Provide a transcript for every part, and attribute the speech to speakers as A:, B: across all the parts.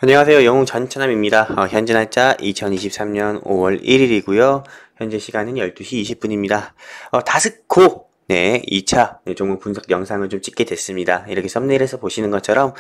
A: 안녕하세요. 영웅 전천남입니다. 현재 날짜 2023년 5월 1일이고요. 현재 시간은 12시 20분입니다. 다스코 2차 종목 분석 영상을 좀 찍게 됐습니다. 이렇게 썸네일에서 보시는 것처럼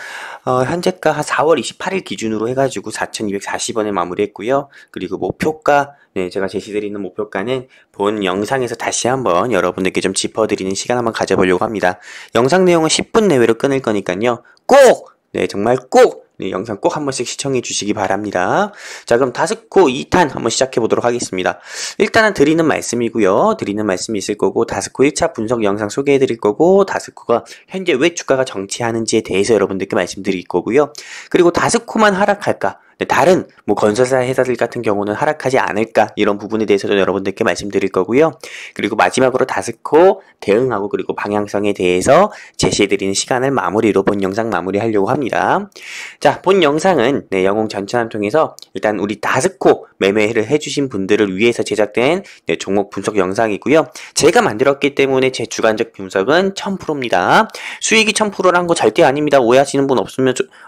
A: 현재가 한 4월 28일 기준으로 해가지고 4,240원에 마무리했고요. 그리고 목표가 제가 제시드리는 목표가는 본 영상에서 다시 한번 여러분들께 좀 짚어드리는 시간 한번 가져보려고 합니다. 영상 내용은 10분 내외로 끊을 거니까요. 꼭! 정말 꼭! 영상 꼭 한 번씩 시청해 주시기 바랍니다. 자, 그럼 다스코 2탄 한번 시작해 보도록 하겠습니다. 일단은 드리는 말씀이고요. 드리는 말씀이 있을 거고, 다스코 1차 분석 영상 소개해 드릴 거고, 다스코가 현재 왜 주가가 정체하는지에 대해서 여러분들께 말씀드릴 거고요. 그리고 다스코만 하락할까? 다른 건설사 회사들 같은 경우는 하락하지 않을까, 이런 부분에 대해서도 여러분들께 말씀드릴 거고요. 그리고 마지막으로 다스코 대응하고 그리고 방향성에 대해서 제시해드리는 시간을 마무리로 본 영상 마무리하려고 합니다. 자, 본 영상은 영웅 전천함 통해서 일단 우리 다스코 매매를 해주신 분들을 위해서 제작된 종목 분석 영상이고요. 제가 만들었기 때문에 제 주관적 분석은 1000%입니다. 수익이 1000%란 거 절대 아닙니다. 오해하시는 분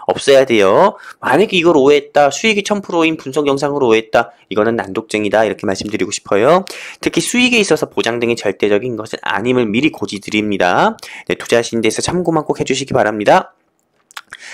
A: 없어야 돼요. 만약에 이걸 오해했다, 수익이 1000%인 분석 영상으로 오해했다, 이거는 난독증이다, 이렇게 말씀드리고 싶어요. 특히 수익에 있어서 보장 등이 절대적인 것은 아님을 미리 고지드립니다. 투자하시는 데서 참고만 꼭 해주시기 바랍니다.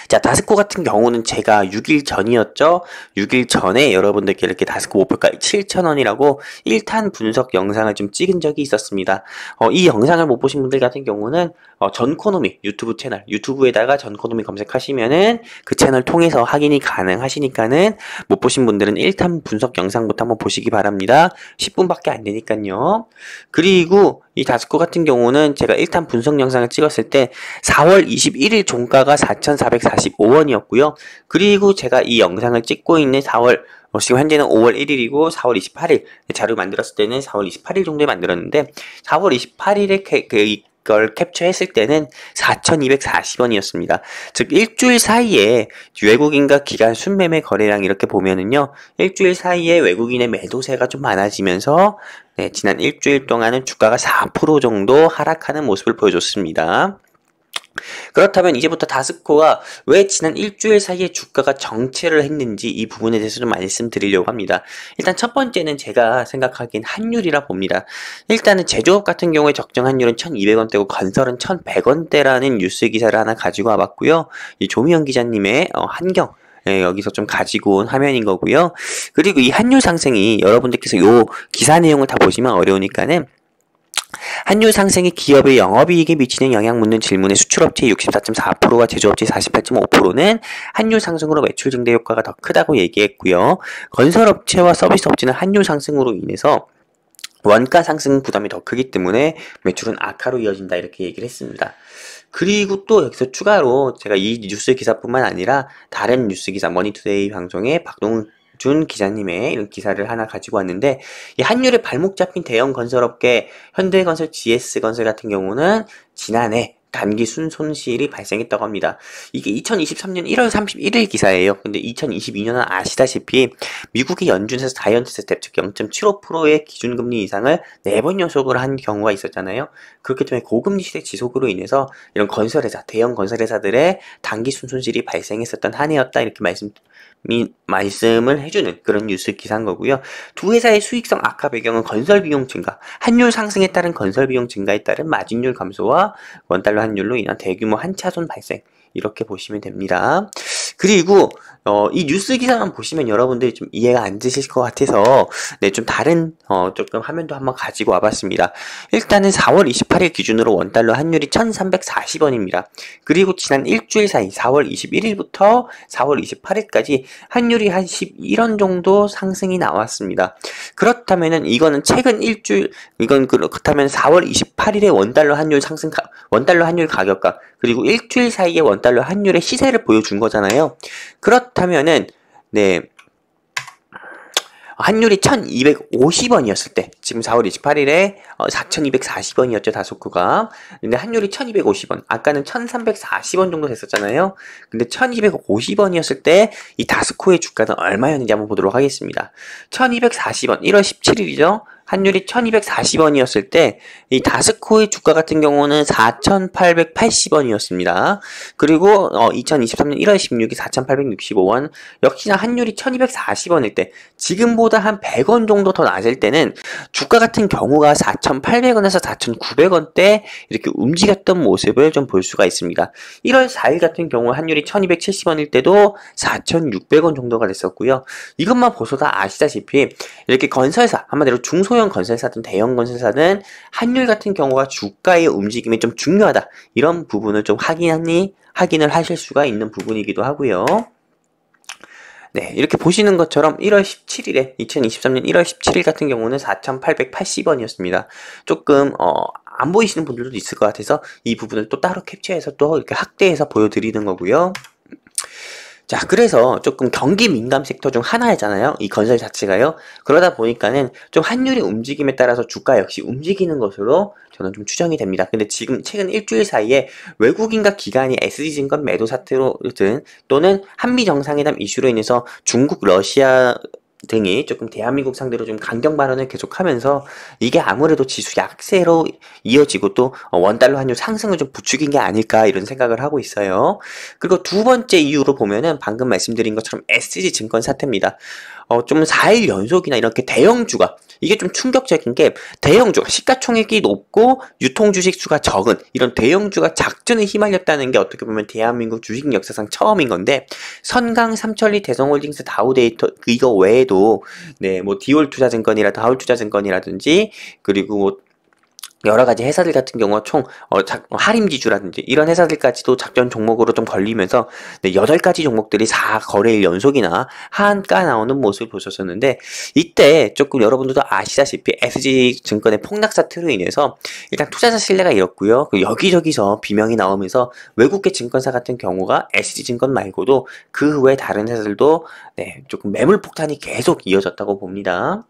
A: 자, 다스코 같은 경우는 제가 6일 전이었죠. 6일 전에 여러분들께 이렇게 다스코 목표가 7,000원이라고 1탄 분석 영상을 좀 찍은 적이 있었습니다. 이 영상을 못 보신 분들 같은 경우는 전코노미 유튜브 채널, 유튜브에다가 전코노미 검색하시면은 그 채널 통해서 확인이 가능하시니까는 못 보신 분들은 1탄 분석 영상부터 한번 보시기 바랍니다. 10분밖에 안 되니까요. 그리고 이 다스코 같은 경우는 제가 1탄 분석 영상을 찍었을 때 4월 21일 종가가 4,445원이었고요. 그리고 제가 이 영상을 찍고 있는 4월, 지금 현재는 5월 1일이고 4월 28일 자료 만들었을 때는 4월 28일 정도에 만들었는데 4월 28일에 이걸 캡처했을 때는 4,240원이었습니다. 즉 일주일 사이에 외국인과 기관 순매매 거래량 이렇게 보면은요, 일주일 사이에 외국인의 매도세가 좀 많아지면서 지난 일주일 동안은 주가가 4% 정도 하락하는 모습을 보여줬습니다. 그렇다면 이제부터 다스코가 왜 지난 일주일 사이에 주가가 정체를 했는지 이 부분에 대해서 좀 말씀드리려고 합니다. 일단 첫 번째는 제가 생각하기엔 환율이라 봅니다. 일단은 제조업 같은 경우에 적정 환율은 1,200원대고 건설은 1,100원대라는 뉴스 기사를 하나 가지고 와봤고요. 이 조미영 기자님의 한경, 여기서 좀 가지고 온 화면인 거고요. 그리고 이 환율 상승이 여러분들께서 요 기사 내용을 다 보시면 어려우니까는 환율 상승이 기업의 영업이익에 미치는 영향 묻는 질문에 수출업체의 64.4%와 제조업체의 48.5%는 환율 상승으로 매출 증대 효과가 더 크다고 얘기했고요. 건설업체와 서비스업체는 환율 상승으로 인해서 원가 상승 부담이 더 크기 때문에 매출은 악화로 이어진다, 이렇게 얘기를 했습니다. 그리고 또 여기서 추가로 제가 이 뉴스 기사뿐만 아니라 다른 뉴스 기사, 머니투데이 방송에 준 기자님의 이런 기사를 하나 가지고 왔는데, 이 환율에 발목 잡힌 대형 건설업계 현대건설, GS건설 같은 경우는 지난해 단기 순손실이 발생했다고 합니다. 이게 2023년 1월 31일 기사예요. 근데 2022년은 아시다시피 미국의 연준에서 다이언트 스텝, 즉 0.75%의 기준금리 이상을 4번 연속으로 한 경우가 있었잖아요. 그렇기 때문에 고금리 시대 지속으로 인해서 이런 건설회사, 대형 건설회사들의 단기 순손실이 발생했었던 한 해였다, 이렇게 말씀을 해주는 그런 뉴스 기사인 거고요. 두 회사의 수익성 악화 배경은 건설 비용 증가, 환율 상승에 따른 건설 비용 증가에 따른 마진율 감소와 원달러 환율로 인한 대규모 한차손 발생, 이렇게 보시면 됩니다. 그리고 이 뉴스 기사만 보시면 여러분들이 좀 이해가 안 되실 것 같아서 좀 다른 조금 화면도 한번 가지고 와봤습니다. 일단은 4월 28일 기준으로 원달러 환율이 1,340원입니다. 그리고 지난 일주일 사이 4월 21일부터 4월 28일까지 환율이 한 11원 정도 상승이 나왔습니다. 그렇다면은 이거는 최근 일주일, 그렇다면 4월 28일의 원달러 환율 원달러 환율 가격과 그리고 일주일 사이의 원달러 환율의 시세를 보여준 거잖아요. 그렇다면은 환율이 1,250원이었을 때, 지금 4월 28일에 4,240원이었죠, 다소코가. 근데 환율이 1,250원, 아까는 1,340원 정도 됐었잖아요. 근데 1,250원이었을 때 이 다스코의 주가는 얼마였는지 한번 보도록 하겠습니다. 1,240원, 1월 17일이죠. 환율이 1240원이었을 때 이 다스코의 주가 같은 경우는 4880원이었습니다. 그리고 2023년 1월 16일 4865원, 역시나 환율이 1240원일 때 지금보다 한 100원 정도 더 낮을 때는 주가 같은 경우가 4800원에서 4900원대 이렇게 움직였던 모습을 좀 볼 수가 있습니다. 1월 4일 같은 경우 환율이 1270원일 때도 4600원 정도가 됐었고요. 이것만 보셔도 아시다시피 이렇게 건설사, 한마디로 중소형 건설사든 대형 건설사든 환율 같은 경우가 주가의 움직임이 좀 중요하다, 이런 부분을 좀 확인을 하실 수가 있는 부분이기도 하고요. 네, 이렇게 보시는 것처럼 1월 17일에 2023년 1월 17일 같은 경우는 4880원이었습니다. 조금 안 보이시는 분들도 있을 것 같아서 이 부분을 또 따로 캡처해서 또 이렇게 확대해서 보여드리는 거고요. 자, 그래서 조금 경기 민감 섹터 중 하나잖아요, 이 건설 자체가요. 그러다 보니까는 좀 환율의 움직임에 따라서 주가 역시 움직이는 것으로 저는 좀 추정이 됩니다. 근데 지금 최근 일주일 사이에 외국인과 기관이 SG증권 매도 사태로든 또는 한미 정상회담 이슈로 인해서 중국, 러시아 등이 조금 대한민국 상대로 좀 강경 발언을 계속하면서 이게 아무래도 지수 약세로 이어지고 또 원달러 환율 상승을 좀 부추긴 게 아닐까, 이런 생각을 하고 있어요. 그리고 두 번째 이유로 보면은 방금 말씀드린 것처럼 SG증권 사태입니다. 좀 4일 연속이나 이렇게 대형주가, 이게 좀 충격적인 게 대형주가 시가총액이 높고 유통주식 수가 적은 이런 대형주가 작전에 휘말렸다는 게 어떻게 보면 대한민국 주식 역사상 처음인 건데, 선강, 삼천리, 대성홀딩스, 다우데이터 이거 외에도 네, 뭐 디올투자증권이라든지 하울투자증권이라든지 그리고 뭐 여러 가지 회사들 같은 경우가 총 하림지주라든지 이런 회사들까지도 작전 종목으로 좀 걸리면서 네, 8가지 종목들이 4거래일 연속이나 하한가 나오는 모습을 보셨었는데, 이때 조금 여러분들도 아시다시피 SG증권의 폭락 사태로 인해서 일단 투자자 신뢰가 잃었고요. 여기저기서 비명이 나오면서 외국계 증권사 같은 경우가 SG증권 말고도 그 외 다른 회사들도 네, 조금 매물 폭탄이 계속 이어졌다고 봅니다.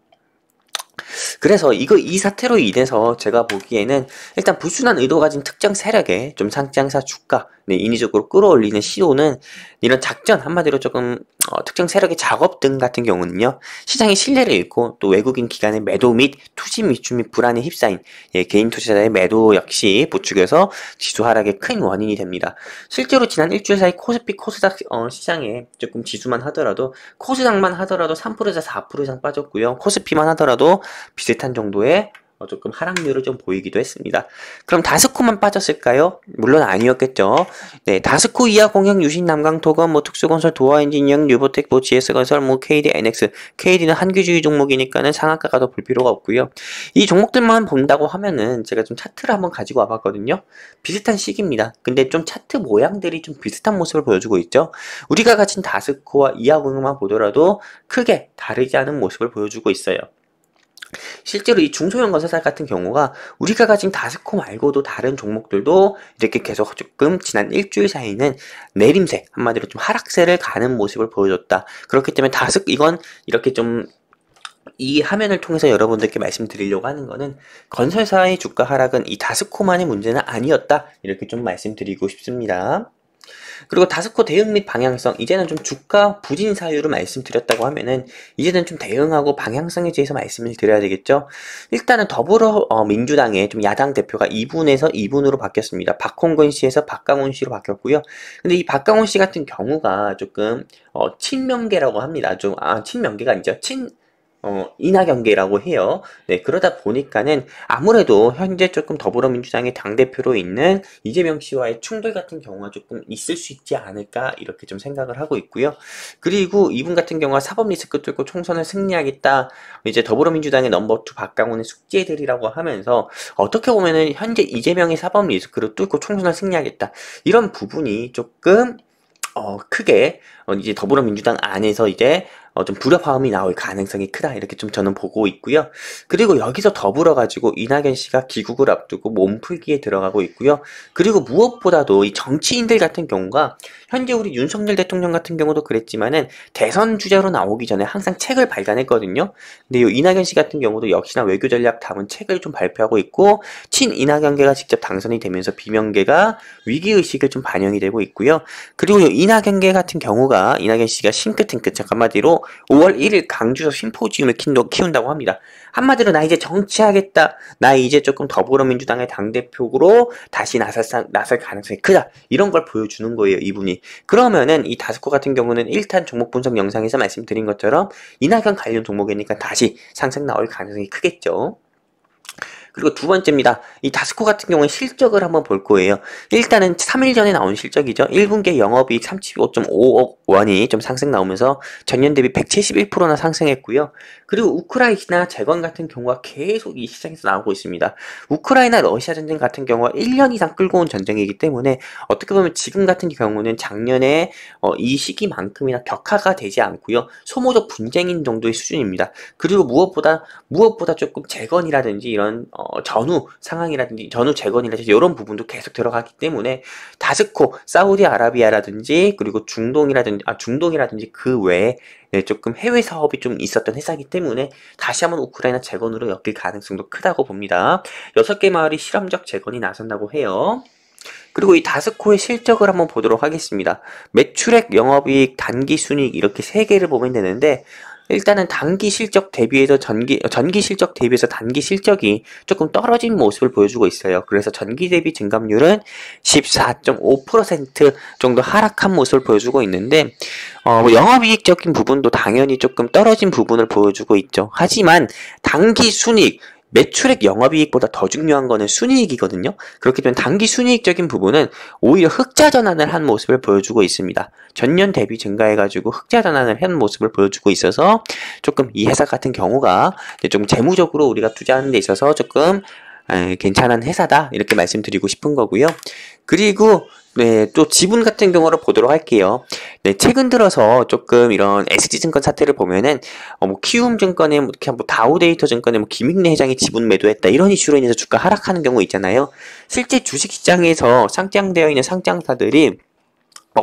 A: 그래서 이 사태로 인해서 제가 보기에는 일단 불순한 의도 가진 특정 세력의 좀 상장사 주가 인위적으로 끌어올리는 시도는, 이런 작전, 한마디로 조금 특정 세력의 작업 등 같은 경우는요, 시장의 신뢰를 잃고 또 외국인 기관의 매도 및 투심 위축 및 불안에 휩싸인 개인 투자자의 매도 역시 부추겨서 지수 하락의 큰 원인이 됩니다. 실제로 지난 일주일 사이 코스피, 코스닥 시장에 조금 지수만 하더라도, 코스닥만 하더라도 3%에서 4% 이상 빠졌고요. 코스피만 하더라도 비슷한 정도의 조금 하락률을 좀 보이기도 했습니다. 그럼 다스코만 빠졌을까요? 물론 아니었겠죠. 네, 다스코, 이하공형, 유신, 남강토건, 뭐 특수건설, 도화엔지니어링, 뉴보텍, 뭐 GS건설, 뭐 KD, NX, KD는 한규주의 종목이니까는 상한가가 더 볼 필요가 없고요. 이 종목들만 본다고 하면은 제가 좀 차트를 한번 가지고 와봤거든요. 비슷한 시기입니다. 근데 좀 차트 모양들이 좀 비슷한 모습을 보여주고 있죠. 우리가 가진 다스코와 이하공형만 보더라도 크게 다르지 않은 모습을 보여주고 있어요. 실제로 이 중소형 건설사 같은 경우가 우리가 가진 다스코 말고도 다른 종목들도 이렇게 계속 조금 지난 일주일 사이는 내림세, 한마디로 좀 하락세를 가는 모습을 보여줬다. 그렇기 때문에 이건 이렇게 좀 이 화면을 통해서 여러분들께 말씀드리려고 하는 거는, 건설사의 주가 하락은 이 다스코만의 문제는 아니었다, 이렇게 좀 말씀드리고 싶습니다. 그리고 다스코 대응 및 방향성, 이제는 좀 주가 부진 사유를 말씀드렸다고 하면은 이제는 좀 대응하고 방향성에 대해서 말씀을 드려야 되겠죠. 일단은 더불어민주당의 좀 야당 대표가 2분에서 2분으로 바뀌었습니다. 박홍근 씨에서 박강훈 씨로 바뀌었고요. 근데 이 박강훈 씨 같은 경우가 조금 친명계라고 합니다. 친명계가 아니죠. 이낙연계라고 해요. 네, 그러다 보니까는 아무래도 현재 조금 더불어민주당의 당대표로 있는 이재명 씨와의 충돌 같은 경우가 조금 있을 수 있지 않을까, 이렇게 좀 생각을 하고 있고요. 그리고 이분 같은 경우가 사법 리스크 뚫고 총선을 승리하겠다, 이제 더불어민주당의 넘버2 박강훈의 숙제들이라고 하면서 어떻게 보면은 현재 이재명의 사법 리스크를 뚫고 총선을 승리하겠다, 이런 부분이 조금 크게 이제 더불어민주당 안에서 이제 좀 불협화음이 나올 가능성이 크다, 이렇게 좀 저는 보고 있고요. 그리고 여기서 더불어가지고 이낙연 씨가 귀국을 앞두고 몸풀기에 들어가고 있고요. 그리고 무엇보다도 이 정치인들 같은 경우가 현재 우리 윤석열 대통령 같은 경우도 그랬지만은 대선 주자로 나오기 전에 항상 책을 발간했거든요. 근데 이 이낙연 씨 같은 경우도 역시나 외교 전략 담은 책을 좀 발표하고 있고, 친 이낙연계가 직접 당선이 되면서 비명계가 위기의식을 좀 반영이 되고 있고요. 그리고 이 이낙연계 같은 경우가, 이낙연 씨가 싱크탱크, 한마디로 그리고 5월 1일 강주에서 심포지움을 키운다고 합니다. 한마디로 나 이제 정치하겠다. 나 이제 조금 더불어민주당의 당대표로 다시 나설 가능성이 크다. 이런 걸 보여주는 거예요, 이분이. 그러면은 이 다스코 같은 경우는 1탄 종목 분석 영상에서 말씀드린 것처럼 이낙연 관련 종목이니까 다시 상승 나올 가능성이 크겠죠. 그리고 두 번째입니다. 이 다스코 같은 경우는 실적을 한번 볼 거예요. 일단은 3일 전에 나온 실적이죠. 1분기에 영업이익 35.5억 원이 좀 상승 나오면서 전년 대비 171%나 상승했고요. 그리고 우크라이나 재건 같은 경우가 계속 이 시장에서 나오고 있습니다. 우크라이나 러시아 전쟁 같은 경우가 1년 이상 끌고 온 전쟁이기 때문에 어떻게 보면 지금 같은 경우는 작년에 이 시기만큼이나 격화가 되지 않고요. 소모적 분쟁인 정도의 수준입니다. 그리고 무엇보다 조금 재건이라든지 이런 전후 상황이라든지 전후 재건이라든지 이런 부분도 계속 들어가기 때문에 다스코, 사우디아라비아라든지 그리고 중동이라든지 그 외에 조금 해외 사업이 좀 있었던 회사이기 때문에 다시 한번 우크라이나 재건으로 엮일 가능성도 크다고 봅니다. 6개 마을이 실험적 재건이 나선다고 해요. 그리고 이 다스코의 실적을 한번 보도록 하겠습니다. 매출액, 영업이익, 단기순이익 이렇게 3개를 보면 되는데 일단은 단기 실적 대비해서 전기 실적 대비해서 단기 실적이 조금 떨어진 모습을 보여주고 있어요. 그래서 전기 대비 증감률은 14.5% 정도 하락한 모습을 보여주고 있는데 영업이익적인 부분도 당연히 조금 떨어진 부분을 보여주고 있죠. 하지만 단기 순이익 매출액 영업이익보다 더 중요한 거는 순이익이거든요. 그렇기 때문에 단기 순이익적인 부분은 오히려 흑자 전환을 한 모습을 보여주고 있습니다. 전년 대비 증가해가지고 흑자 전환을 한 모습을 보여주고 있어서 조금 이 회사 같은 경우가 좀 재무적으로 우리가 투자하는 데 있어서 조금 괜찮은 회사다 이렇게 말씀드리고 싶은 거고요. 그리고 또 지분 같은 경우를 보도록 할게요. 최근 들어서 조금 이런 SG증권 사태를 보면은 키움증권에 다우데이터 증권에 김익래 회장이 지분 매도했다 이런 이슈로 인해서 주가 하락하는 경우 있잖아요. 실제 주식시장에서 상장되어 있는 상장사들이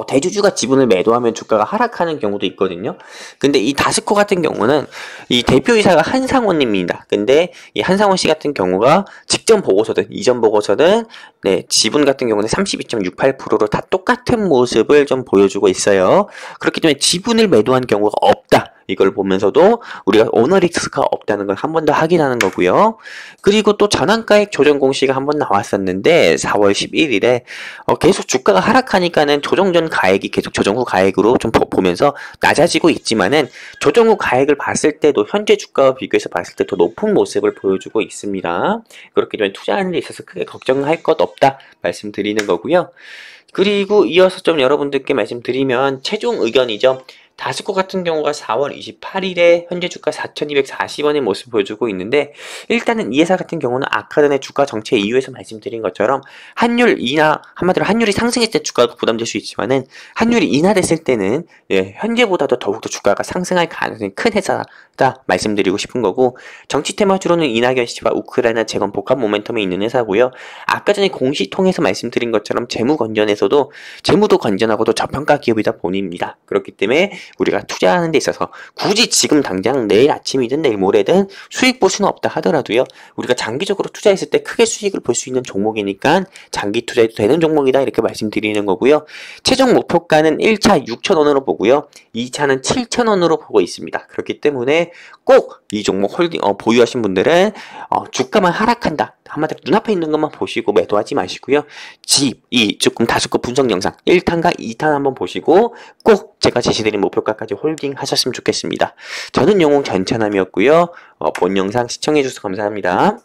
A: 대주주가 지분을 매도하면 주가가 하락하는 경우도 있거든요. 근데 이 다스코 같은 경우는 이 대표이사가 한상원님입니다. 근데 이 한상원 씨 같은 경우가 직전 보고서든 이전 보고서든 지분 같은 경우는 32.68%로 다 똑같은 모습을 좀 보여주고 있어요. 그렇기 때문에 지분을 매도한 경우가 없다. 이걸 보면서도 우리가 오너리스크가 없다는 걸 한 번 더 확인하는 거고요. 그리고 또 전환가액 조정 공시가 한 번 나왔었는데 4월 11일에 계속 주가가 하락하니까는 조정 전 가액이 계속 조정 후 가액으로 좀 보면서 낮아지고 있지만은 조정 후 가액을 봤을 때도 현재 주가와 비교해서 봤을 때 더 높은 모습을 보여주고 있습니다. 그렇기 때문에 투자하는 데 있어서 크게 걱정할 것 없다 말씀드리는 거고요. 그리고 이어서 좀 여러분들께 말씀드리면 최종 의견이죠. 다스코 같은 경우가 4월 28일에 현재 주가 4,240원의 모습을 보여주고 있는데 일단은 이 회사 같은 경우는 아까 전에 주가 정체 이유에서 말씀드린 것처럼 한마디로 환율이 상승했을 때 주가가 부담될 수 있지만은 환율이 인하됐을 때는 현재보다도 더욱더 주가가 상승할 가능성이 큰 회사다 말씀드리고 싶은 거고 정치 테마주로는 이낙연 씨와 우크라이나 재건 복합 모멘텀에 있는 회사고요. 아까 전에 공시 통해서 말씀드린 것처럼 재무 건전에서도 재무도 건전하고도 저평가 기업이다 보니입니다. 그렇기 때문에 우리가 투자하는 데 있어서 굳이 지금 당장 내일 아침이든 내일 모레든 수익 볼 수는 없다 하더라도요. 우리가 장기적으로 투자했을 때 크게 수익을 볼 수 있는 종목이니까 장기 투자해도 되는 종목이다 이렇게 말씀드리는 거고요. 최종 목표가는 1차 6,000원으로 보고요. 2차는 7,000원으로 보고 있습니다. 그렇기 때문에 꼭 이 종목 홀딩 보유하신 분들은 주가만 하락한다. 한마디로 눈앞에 있는 것만 보시고 매도하지 마시고요. 조금 다스코 분석 영상 1탄과 2탄 한번 보시고 꼭 제가 제시드린 목표가까지 홀딩 하셨으면 좋겠습니다. 저는 영웅 전찬함이었고요. 본 영상 시청해주셔서 감사합니다.